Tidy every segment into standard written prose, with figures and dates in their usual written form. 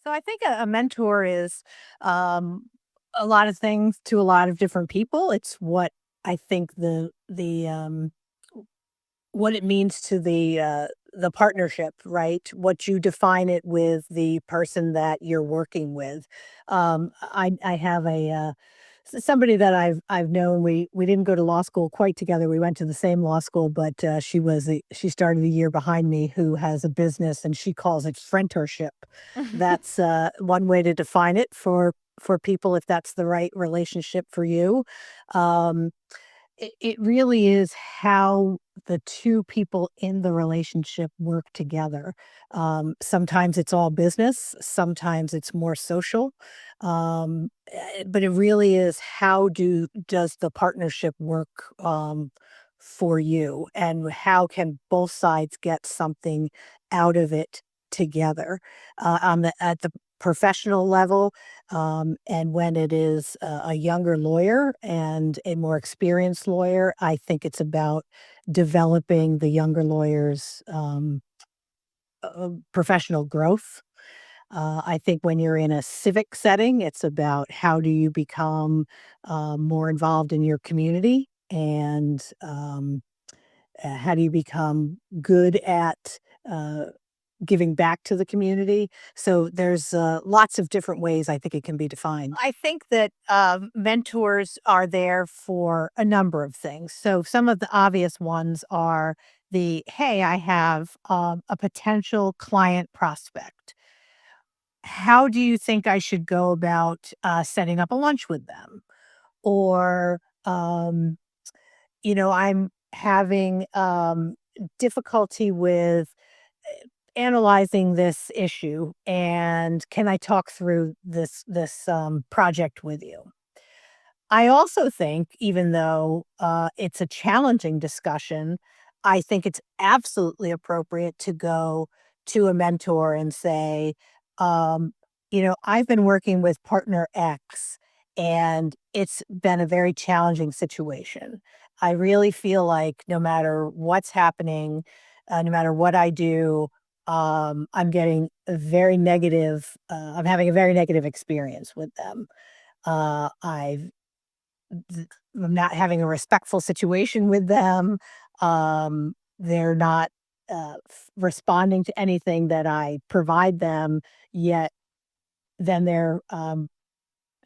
So I think a mentor is um, a lot of things to a lot of different people. It's what I think the what it means to the partnership, right? What you define it with the person that you're working with. I have somebody that I've known. We didn't go to law school quite together. We went to the same law school, but she started a year behind me. Who has a business, and she calls it friendship. That's one way to define it for people if that's the right relationship for you. Um, it really is how the 2 people in the relationship work together. Sometimes it's all business, sometimes it's more social, but it really is how does the partnership work, for you, and how can both sides get something out of it together, on the at the professional level, and when it is a younger lawyer and a more experienced lawyer, I think it's about developing the younger lawyer's professional growth. I think when you're in a civic setting, it's about how do you become more involved in your community and how do you become good at uh, giving back to the community. So there's lots of different ways I think it can be defined. I think that mentors are there for a number of things. So some of the obvious ones are hey, I have a potential client prospect. How do you think I should go about setting up a lunch with them? Or, I'm having difficulty with analyzing this issue, and can I talk through this project with you? I also think, even though it's a challenging discussion, I think it's absolutely appropriate to go to a mentor and say, um, I've been working with partner X, and it's been a very challenging situation. I really feel like no matter what's happening, no matter what I do, I'm getting a very negative, I'm having a very negative experience with them. I've I'm not having a respectful situation with them. They're not responding to anything that I provide them, yet then they're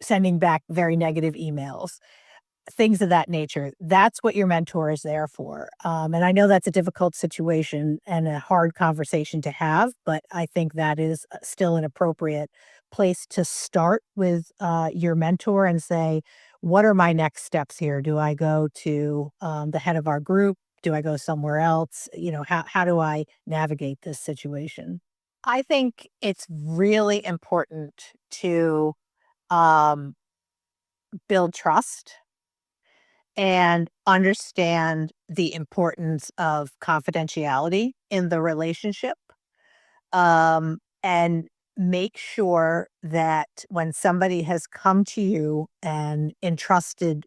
sending back very negative emails, things of that nature. That's what your mentor is there for. And I know that's a difficult situation and a hard conversation to have, but I think that is still an appropriate place to start with your mentor and say, what are my next steps here? Do I go to the head of our group? Do I go somewhere else? How do I navigate this situation? I think it's really important to um, build trust and understand the importance of confidentiality in the relationship, and make sure that when somebody has come to you and entrusted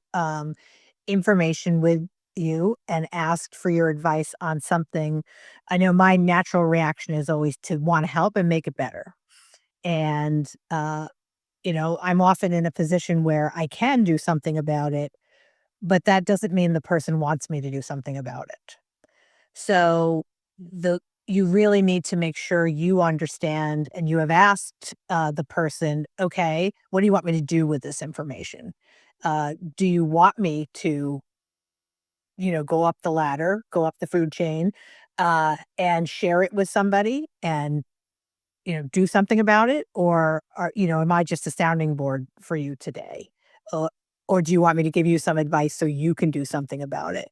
information with you and asked for your advice on something, I know my natural reaction is always to want to help and make it better. And, I'm often in a position where I can do something about it, but that doesn't mean the person wants me to do something about it. So the you really need to make sure you understand and you have asked the person, okay, what do you want me to do with this information? Do you want me to, go up the ladder, go up the food chain, and share it with somebody and, do something about it? Or, am I just a sounding board for you today? Uh, or do you want me to give you some advice so you can do something about it?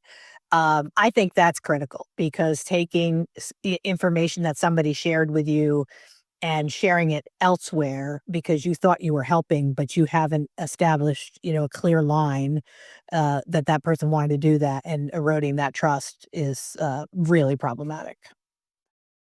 I think that's critical because taking information that somebody shared with you and sharing it elsewhere because you thought you were helping, but you haven't established, a clear line that that person wanted to do that, and eroding that trust is really problematic.